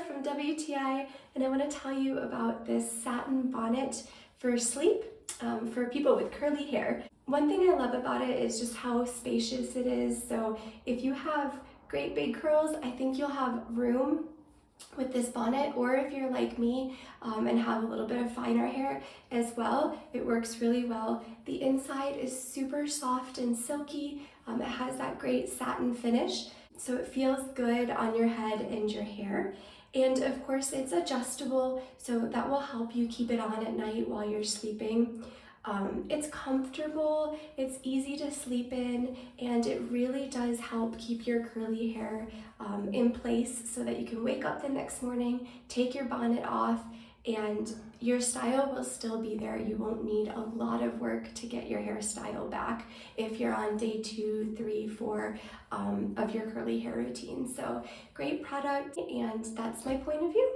from WTI, and I want to tell you about this satin bonnet for sleep for people with curly hair. One thing I love about it is just how spacious it is. So if you have great big curls, I think you'll have room with this bonnet, or if you're like me and have a little bit of finer hair as well, it works really well. The inside is super soft and silky. It has that great satin finish, so it feels good on your head and your hair. And of course it's adjustable, so that will help you keep it on at night while you're sleeping. It's comfortable, it's easy to sleep in, and it really does help keep your curly hair in place so that you can wake up the next morning, take your bonnet off, and your style will still be there. You won't need a lot of work to get your hairstyle back if you're on day 2, 3, 4 of your curly hair routine. So great product, and that's my point of view.